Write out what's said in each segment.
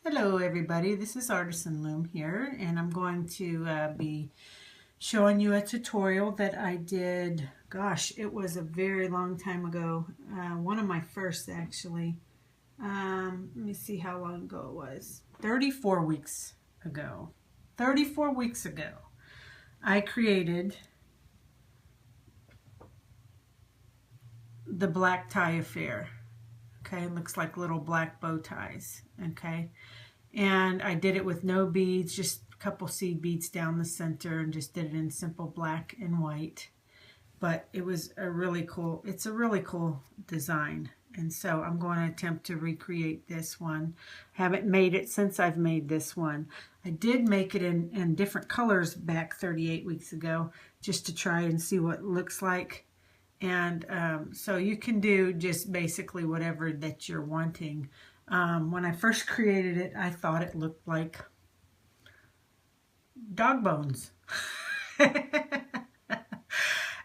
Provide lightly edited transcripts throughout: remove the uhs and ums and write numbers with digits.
Hello everybody, this is Artisan Loom here, and I'm going to be showing you a tutorial that I did, gosh, it was a very long time ago, one of my first actually. Let me see how long ago it was. 34 weeks ago. 34 weeks ago, I created the black tie affair. Okay, it looks like little black bow ties, okay? And I did it with no beads, just a couple seed beads down the center, and just did it in simple black and white. But it was a really cool, it's a really cool design. And so I'm going to attempt to recreate this one. I haven't made it since I've made this one. I did make it in different colors back 38 weeks ago, just to try and see what it looks like. And so you can do just basically whatever that you're wanting. When I first created it, I thought it looked like dog bones.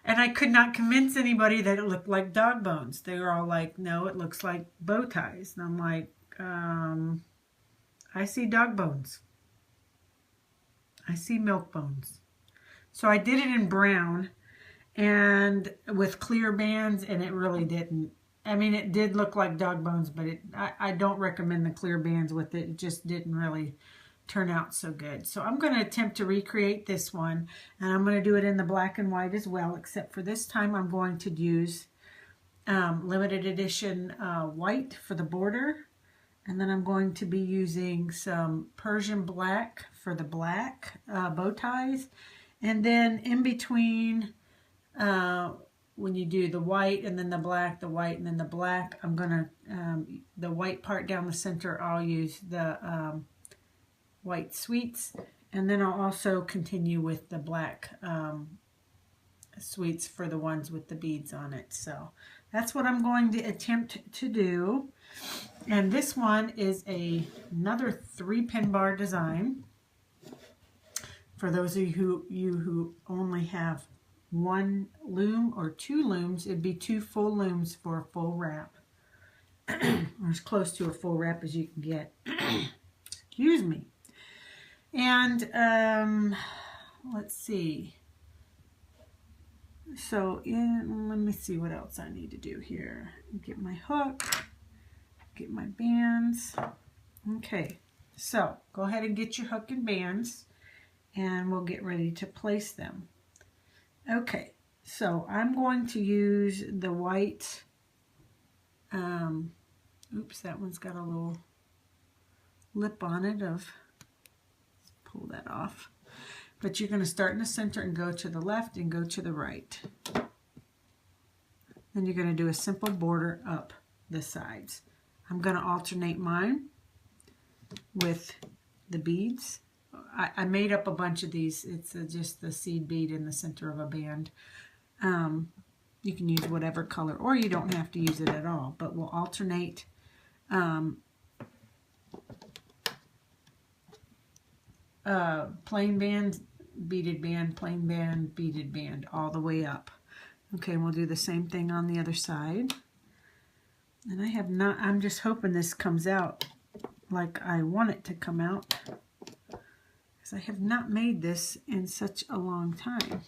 And I could not convince anybody that it looked like dog bones. They were all like, no, it looks like bow ties. And I'm like, I see dog bones. I see milk bones. So I did it in brown and with clear bands, and it really didn't. I mean, it did look like dog bones, but I don't recommend the clear bands with it. It just didn't really turn out so good. So I'm going to attempt to recreate this one, and I'm going to do it in the black and white as well, except for this time I'm going to use limited edition white for the border, and then I'm going to be using some Persian black for the black bow ties, and then in between when you do the white and then the black, the white and then the black, I'm gonna the white part down the center, I'll use the white sweets, and then I'll also continue with the black sweets for the ones with the beads on it. So that's what I'm going to attempt to do. And this one is another 3-pin bar design. For those of you who only have one loom or 2 looms, it'd be 2 full looms for a full wrap, or as close to a full wrap as you can get. Excuse me. And let's see. So let me see what else I need to do here. Get my hook, get my bands. Okay, so go ahead and get your hook and bands, and we'll get ready to place them. Okay, so I'm going to use the white, oops, that one's got a little lip on it let's pull that off. But you're going to start in the center and go to the left and go to the right. Then you're going to do a simple border up the sides. I'm going to alternate mine with the beads. I made up a bunch of these. It's just the seed bead in the center of a band. You can use whatever color, or you don't have to use it at all, but we'll alternate plain band, beaded band, plain band, beaded band, all the way up. Okay, and we'll do the same thing on the other side. And I have not, I'm just hoping this comes out like I want it to come out, I have not made this in such a long time.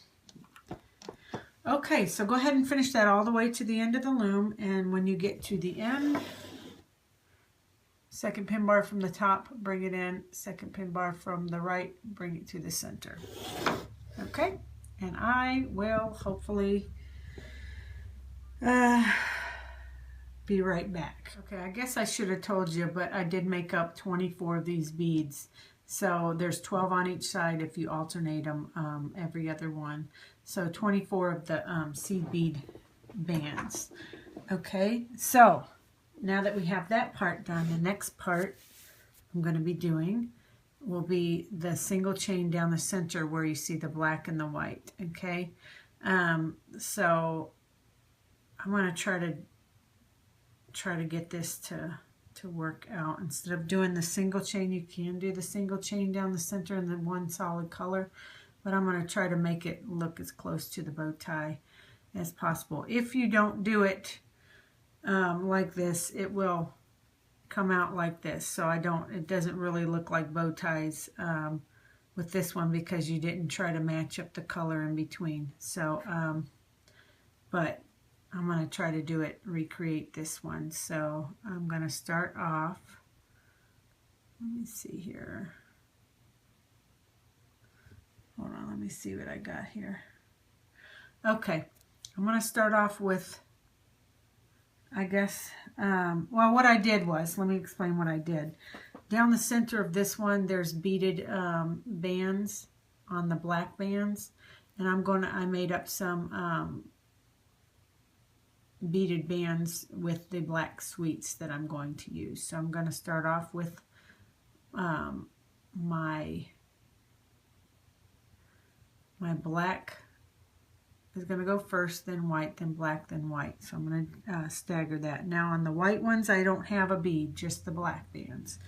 Okay, so go ahead and finish that all the way to the end of the loom, and when you get to the end, 2nd pin bar from the top, bring it in, 2nd pin bar from the right, bring it to the center. Okay, and I will hopefully be right back. Okay, I guess I should have told you, but I did make up 24 of these beads. So there's 12 on each side if you alternate them every other one. So 24 of the seed bead bands. Okay, so now that we have that part done, the next part I'm going to be doing will be the single chain down the center where you see the black and the white. Okay, so I'm going to try to get this to work out. Instead of doing the single chain, you can do the single chain down the center in the one solid color, but I'm going to try to make it look as close to the bow tie as possible. If you don't do it like this, it will come out like this. So it doesn't really look like bow ties with this one because you didn't try to match up the color in between. So, but I'm going to try to do it, recreate this one. So I'm going to start off, let me see here. Hold on, let me see what I got here. Okay, I'm going to start off with, I guess, well, what I did was, let me explain what I did. Down the center of this one, there's beaded bands on the black bands, and I made up some beaded bands with the black sweets that I'm going to use. So I'm going to start off with my black is going to go first, then white, then black, then white. So I'm going to stagger that. Now on the white ones, I don't have a bead, just the black bands.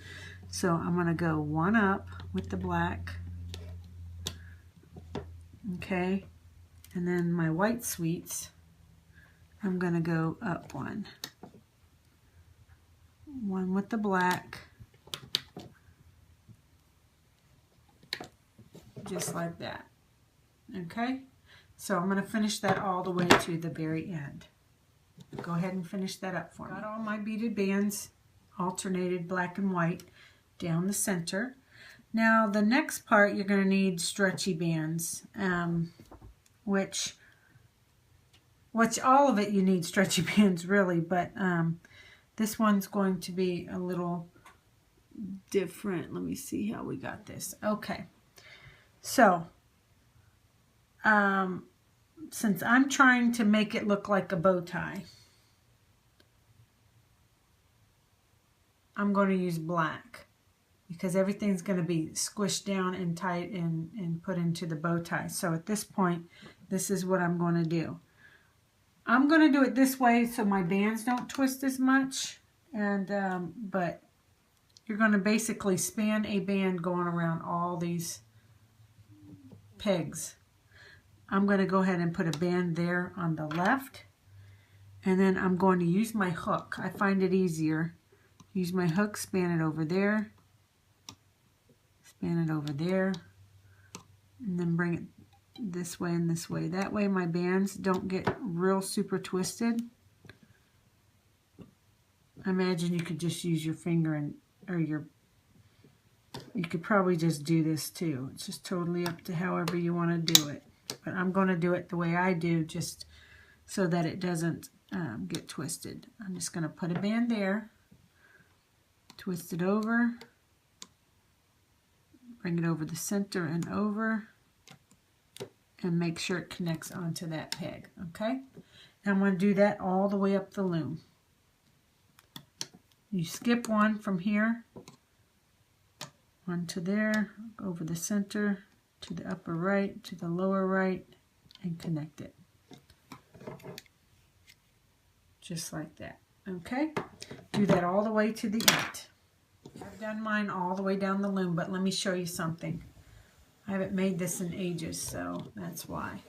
So I'm going to go one up with the black. Okay. And then my white sweets, I'm going to go up one. One with the black. Just like that. Okay. So I'm going to finish that all the way to the very end. Go ahead and finish that up for me. Got all my beaded bands alternated black and white down the center. Now the next part you're going to need stretchy bands, which all of it you need stretchy bands really, but this one's going to be a little different. Let me see how we got this. Okay. So since I'm trying to make it look like a bow tie, I'm going to use black because everything's going to be squished down and tight and put into the bow tie. So at this point, this is what I'm going to do. I'm going to do it this way so my bands don't twist as much, and but you're going to basically span a band going around all these pegs. I'm going to go ahead and put a band there on the left, and then I'm going to use my hook. I find it easier. Use my hook, span it over there, span it over there, and then bring it this way and this way. That way my bands don't get real super twisted. I imagine you could just use your finger you could probably just do this too. It's just totally up to however you want to do it. But I'm going to do it the way I do, just so that it doesn't get twisted. I'm just going to put a band there, twist it over, bring it over the center and over, and make sure it connects onto that peg. Okay? And I'm going to do that all the way up the loom. You skip one from here, one to there, over the center, to the upper right, to the lower right, and connect it. Just like that. Okay? Do that all the way to the end. I've done mine all the way down the loom, but let me show you something. I haven't made this in ages, so that's why.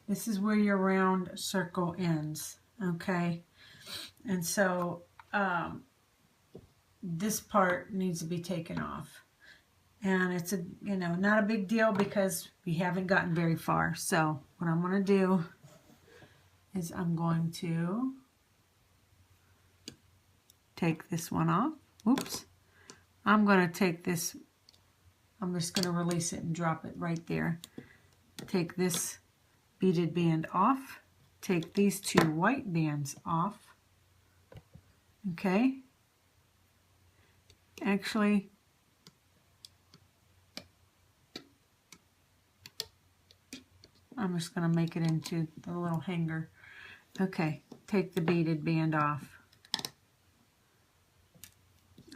This is where your round circle ends. Okay? And so this part needs to be taken off. And it's not a big deal because we haven't gotten very far. So what I'm going to do is I'm going to take this one off. Oops. I'm going to take this, I'm just going to release it and drop it right there. Take this beaded band off. Take these two white bands off. Okay. Actually, I'm just going to make it into the little hanger. Okay, take the beaded band off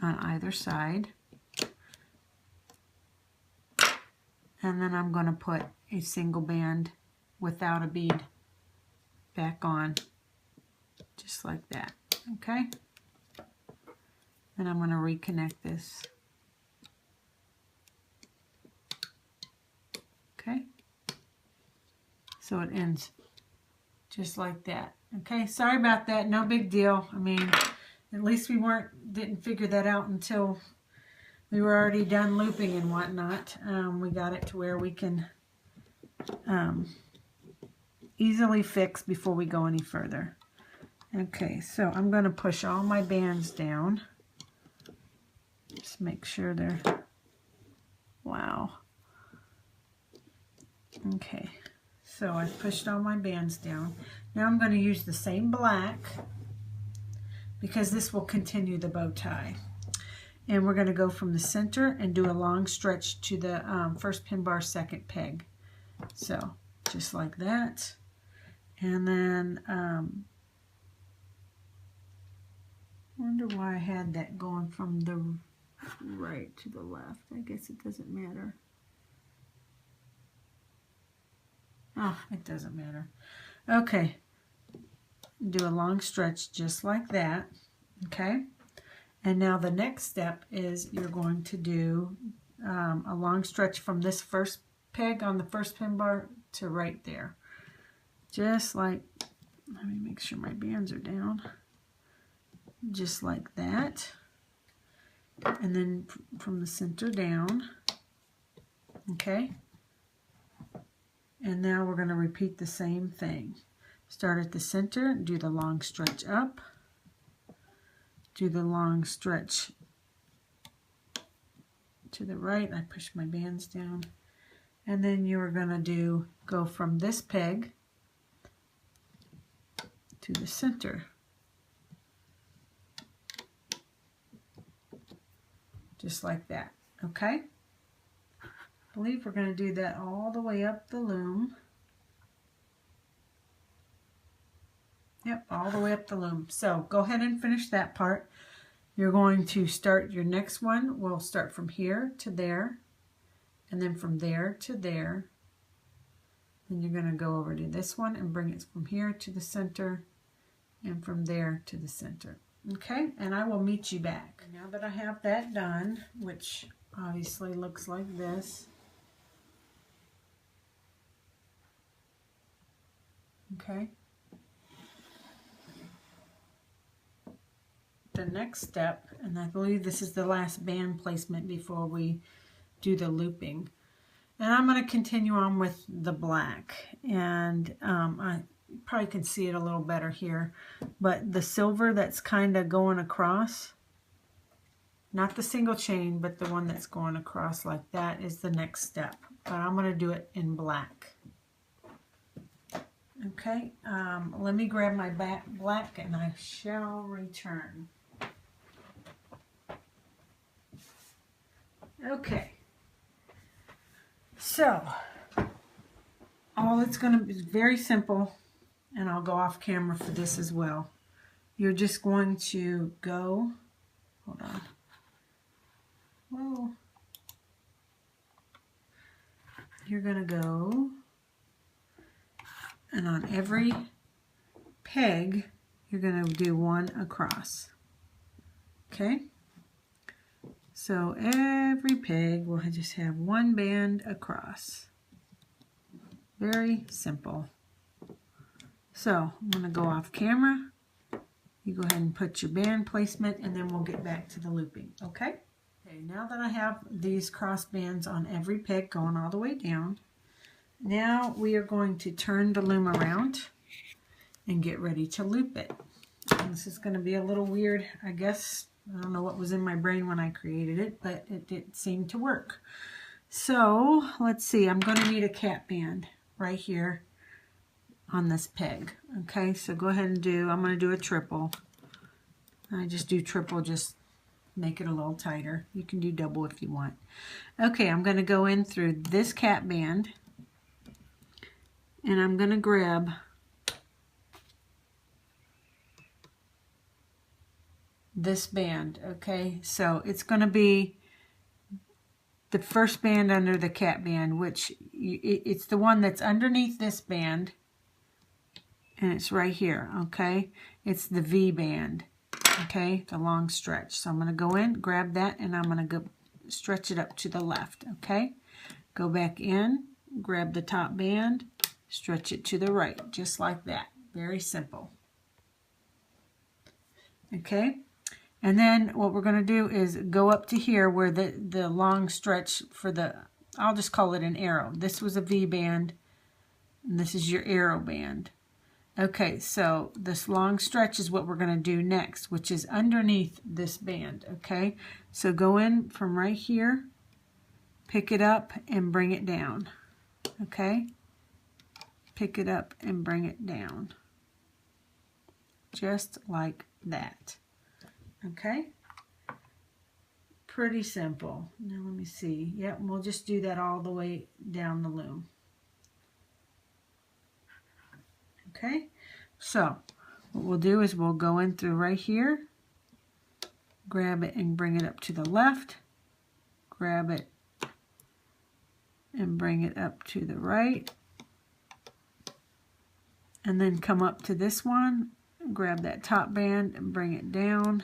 on either side. And then I'm going to put a single band without a bead back on, just like that. Okay? Then I'm going to reconnect this. Okay? So it ends just like that. Okay, sorry about that. No big deal. I mean, At least we didn't figure that out until we were already done looping and whatnot. We got it to where we can easily fix before we go any further. Okay, so I'm going to push all my bands down. Just make sure they're, wow. Okay, so I've pushed all my bands down. Now I'm going to use the same black because this will continue the bow tie. And we're going to go from the center and do a long stretch to the first pin bar second peg. So just like that. And then wonder why I had that going from the right to the left. I guess it doesn't matter. Oh, it doesn't matter. Okay. Do a long stretch just like that. Okay. And now the next step is you're going to do a long stretch from this first peg on the first pin bar to right there. Just like, let me make sure my bands are down. Just like that. And then from the center down. Okay. And now we're going to repeat the same thing. Start at the center, do the long stretch up. Do the long stretch to the right. I push my bands down. And then you're going to go from this peg to the center. Just like that. Okay? I believe we're going to do that all the way up the loom. Yep, all the way up the loom. So go ahead and finish that part. You're going to start your next one. We'll start from here to there, and then from there to there. Then you're going to go over to this one and bring it from here to the center, and from there to the center. Okay, and I will meet you back. Now that I have that done, which obviously looks like this. Okay. The next step, and I believe this is the last band placement before we do the looping. And I'm going to continue on with the black. And I probably can see it a little better here. But the silver that's kind of going across, not the single chain, but the one that's going across like that is the next step. But I'm going to do it in black. Okay, let me grab my black and I shall return. Okay, so all it's going to be very simple, and I'll go off camera for this as well. You're just going to go, hold on, whoa, you're going to go, and on every peg, you're going to do one across. Okay? So every peg will just have one band across. Very simple. So I'm going to go off camera. You go ahead and put your band placement, and then we'll get back to the looping. Okay? Okay, now that I have these cross bands on every peg going all the way down, now we are going to turn the loom around and get ready to loop it. And this is going to be a little weird, I guess. I don't know what was in my brain when I created it, but it did seem to work. So let's see, I'm going to need a cap band right here on this peg. Okay, so go ahead and I'm going to do a triple. I just do triple, just make it a little tighter. You can do double if you want. Okay, I'm going to go in through this cap band, and I'm going to grab this band. Okay, so it's going to be the first band under the cap band, which it's the one that's underneath this band, and it's right here. Okay, it's the V band. Okay, the long stretch. So I'm going to go in, grab that, and I'm going to go stretch it up to the left. Okay, go back in, grab the top band, stretch it to the right, just like that. Very simple. Okay, And then what we're going to do is go up to here where the long stretch for the, I'll just call it an arrow. This was a V band, and this is your arrow band. Okay, so this long stretch is what we're going to do next, which is underneath this band, okay? So go in from right here, pick it up and bring it down, okay? Pick it up and bring it down. Just like that. Okay? Pretty simple. Now let me see. Yep, we'll just do that all the way down the loom. Okay? So, what we'll do is we'll go in through right here, grab it and bring it up to the left, grab it and bring it up to the right, and then come up to this one, grab that top band and bring it down.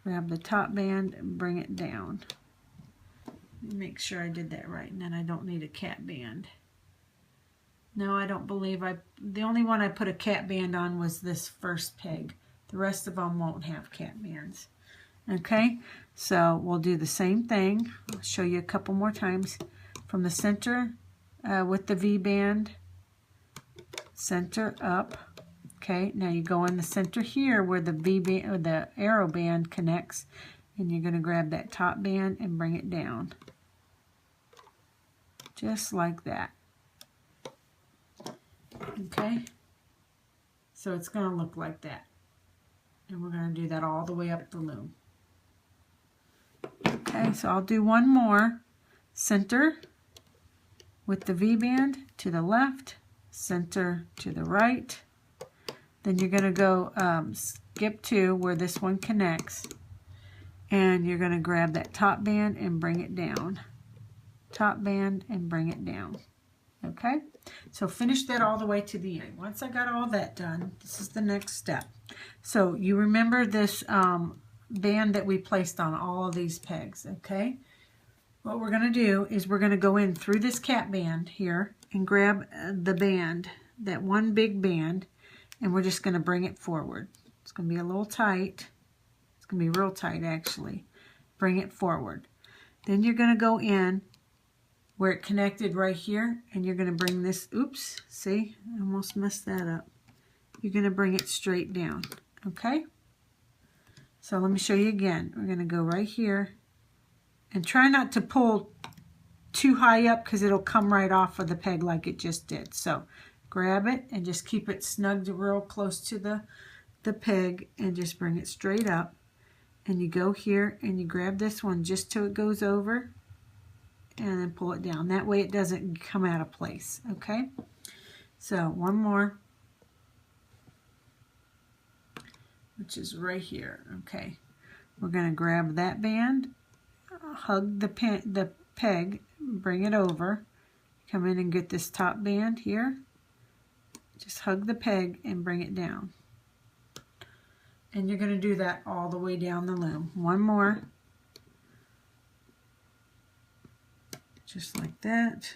Grab the top band and bring it down. Make sure I did that right, and then I don't need a cat band. No, I don't believe the only one I put a cat band on was this first peg. The rest of them won't have cat bands. Okay, so we'll do the same thing. I'll show you a couple more times. From the center with the V band, center up. Okay, now you go in the center here where the V band or the arrow band connects, and you're going to grab that top band and bring it down. Just like that. Okay, so it's going to look like that. And we're going to do that all the way up the loom. Okay, so I'll do one more. Center with the V band to the left, center to the right. Then you're going to go skip to where this one connects, and you're going to grab that top band and bring it down. Top band and bring it down. Okay, so finish that all the way to the end. Once I got all that done, this is the next step. So you remember this band that we placed on all of these pegs, okay? What we're going to do is we're going to go in through this cat band here and grab the band, that one big band, and we're just going to bring it forward. It's going to be a little tight. It's going to be real tight, actually. Bring it forward. Then you're going to go in where it connected right here, and you're going to bring this, oops, see, I almost messed that up. You're going to bring it straight down, okay? So let me show you again. We're going to go right here, and try not to pull too high up because it'll come right off of the peg like it just did. So grab it and just keep it snugged real close to the peg and just bring it straight up. And you go here and you grab this one just till it goes over and then pull it down. That way it doesn't come out of place, okay? So one more, which is right here, okay? We're going to grab that band, hug the peg, bring it over, come in and get this top band here. Just hug the peg and bring it down. And you're going to do that all the way down the loom. One more. Just like that.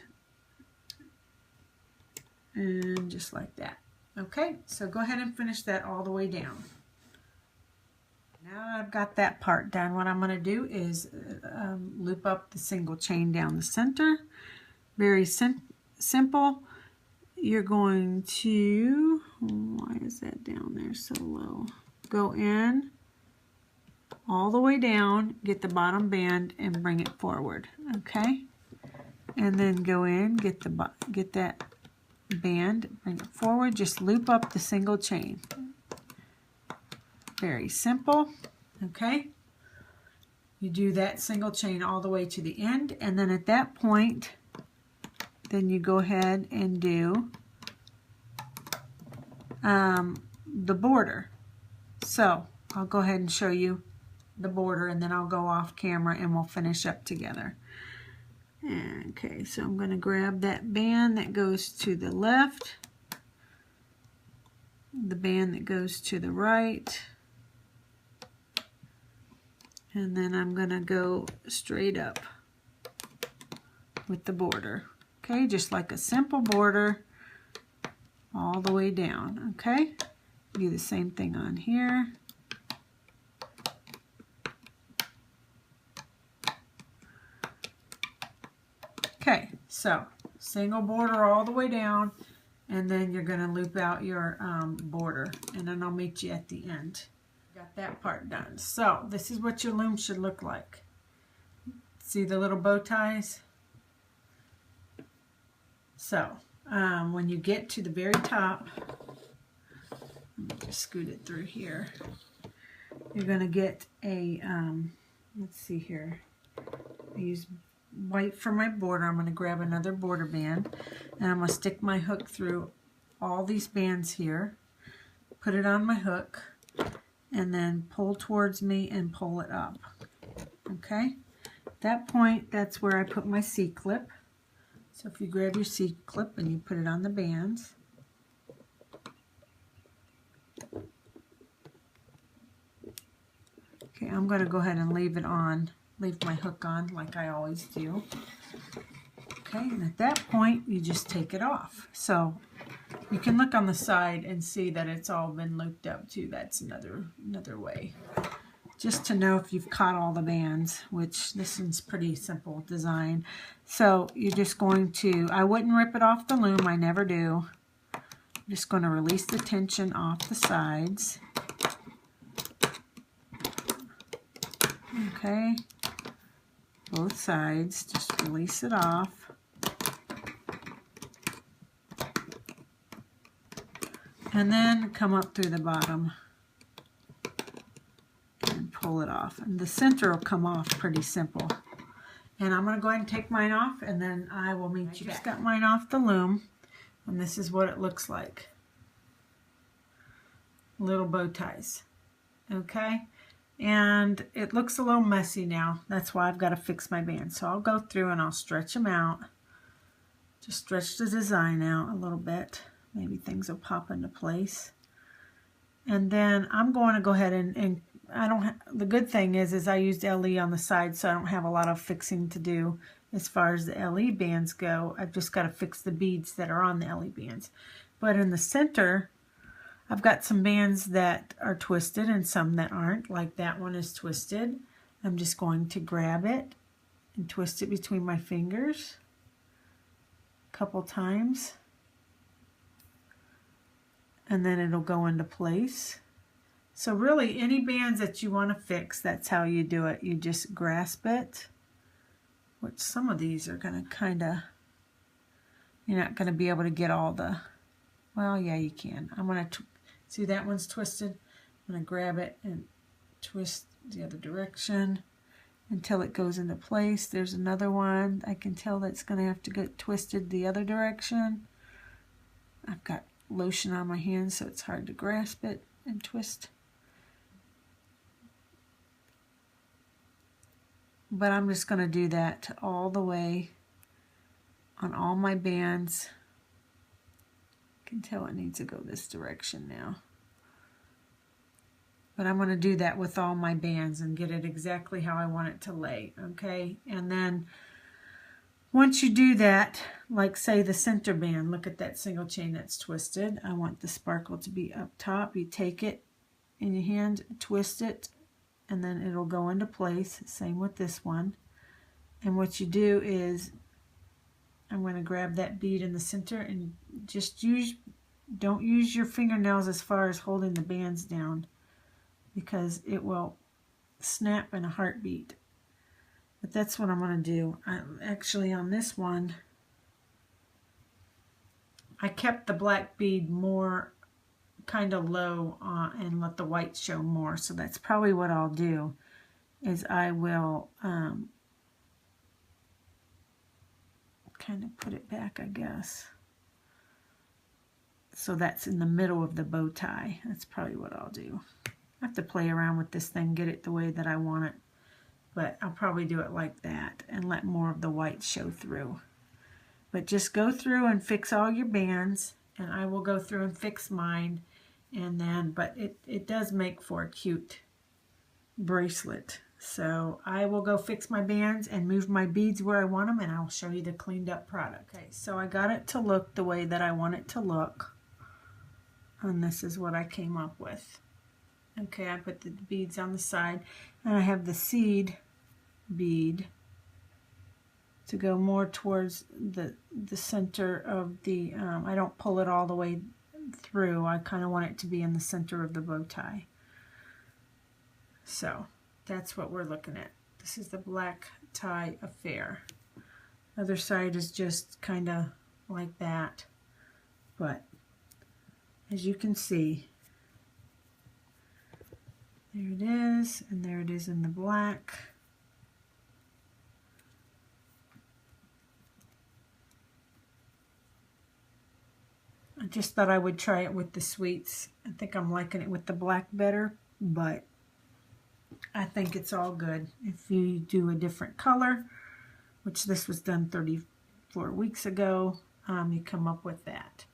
And just like that. Okay, so go ahead and finish that all the way down. Now I've got that part done. What I'm going to do is loop up the single chain down the center. Very simple. You're going to, why is that down there so low? Go in all the way down, get the bottom band and bring it forward, okay? And then go in, get that band, bring it forward, just loop up the single chain. Very simple, okay? You do that single chain all the way to the end, and then at that point, then you go ahead and do the border. So I'll go ahead and show you the border, and then I'll go off camera and we'll finish up together. Okay, so I'm going to grab that band that goes to the left, the band that goes to the right, and then I'm going to go straight up with the border. Okay, just like a simple border all the way down, okay? Do the same thing on here. Okay, so single border all the way down, and then you're going to loop out your border, and then I'll meet you at the end. Got that part done. So this is what your loom should look like. See the little bow ties? So when you get to the very top, let me just scoot it through here. You're going to get a, let's see here, I use white for my border. I'm going to grab another border band, and I'm going to stick my hook through all these bands here, put it on my hook, and then pull towards me and pull it up. Okay? At that point, that's where I put my C-clip. So if you grab your C-clip and you put it on the bands, okay, I'm going to go ahead and leave it on, leave my hook on like I always do. Okay, and at that point, you just take it off. So you can look on the side and see that it's all been looped up too. That's another way. Just to know if you've caught all the bands, which this one's pretty simple design. So you're just going to, I wouldn't rip it off the loom, I never do. I'm just going to release the tension off the sides. Okay, both sides, just release it off. And then come up through the bottom and pull it off. And the center will come off pretty simple. And I'm going to go ahead and take mine off, and then I will meet you. I just got mine off the loom, and this is what it looks like. Little bow ties. Okay? And it looks a little messy now. That's why I've got to fix my band. So I'll go through and I'll stretch them out. Just stretch the design out a little bit. Maybe things will pop into place. And then I'm going to go ahead and I don't the good thing is I used LE on the side, so I don't have a lot of fixing to do as far as the LE bands go. I've just got to fix the beads that are on the LE bands. But in the center, I've got some bands that are twisted and some that aren't, like that one is twisted. I'm just going to grab it and twist it between my fingers a couple times. And then it'll go into place. So really, any bands that you want to fix, that's how you do it. You just grasp it, which some of these are going to kind of, you're not going to be able to get all the, well, yeah, you can. I'm going to, see that one's twisted? I'm going to grab it and twist the other direction until it goes into place. There's another one. I can tell that's going to have to get twisted the other direction. I've got lotion on my hands, so it's hard to grasp it and twist. But I'm just going to do that all the way on all my bands. I can tell it needs to go this direction now. But I'm going to do that with all my bands and get it exactly how I want it to lay, okay? And then once you do that, like say the center band, look at that single chain that's twisted. I want the sparkle to be up top. You take it in your hand, twist it, and then it'll go into place. Same with this one. And what you do is, I'm going to grab that bead in the center and just don't use your fingernails as far as holding the bands down, because it will snap in a heartbeat. But that's what I'm going to do. Actually, on this one, I kept the black bead more kind of low and let the white show more. So that's probably what I'll do, is I will kind of put it back, I guess. So that's in the middle of the bow tie. That's probably what I'll do. I have to play around with this thing, get it the way that I want it. But I'll probably do it like that and let more of the white show through. But just go through and fix all your bands, and I will go through and fix mine. And then, but it does make for a cute bracelet. So I will go fix my bands and move my beads where I want them, and I'll show you the cleaned up product. Okay, so I got it to look the way that I want it to look. And this is what I came up with. Okay, I put the beads on the side, and I have the seed bead to go more towards the center of the, I don't pull it all the way through. I kind of want it to be in the center of the bow tie. So that's what we're looking at. This is the black tie affair. Other side is just kind of like that, but as you can see, there it is, and there it is in the black. I just thought I would try it with the sweets. I think I'm liking it with the black better, but I think it's all good. If you do a different color, which this was done 34 weeks ago, you come up with that.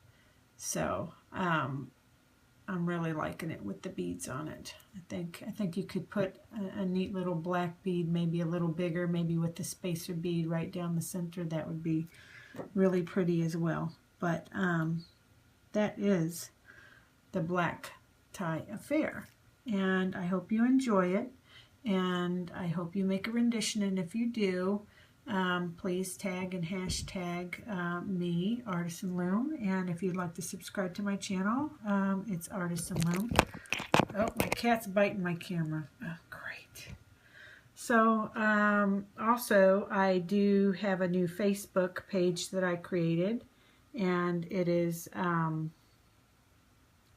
So I'm really liking it with the beads on it. I think you could put a neat little black bead, maybe a little bigger, maybe with the spacer bead right down the center. That would be really pretty as well. But that is the black tie affair, and I hope you enjoy it, and I hope you make a rendition, and if you do, please tag and hashtag me, Artisan Loom, and if you'd like to subscribe to my channel, it's Artisan Loom. Oh, my cat's biting my camera. Oh, great. So also I do have a new Facebook page that I created, and it is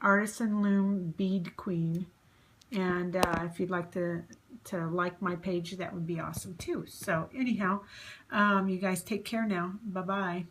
Artisan Loom Bead Queen, and if you'd like to like my page, that would be awesome too. So anyhow, you guys take care now. Bye-bye.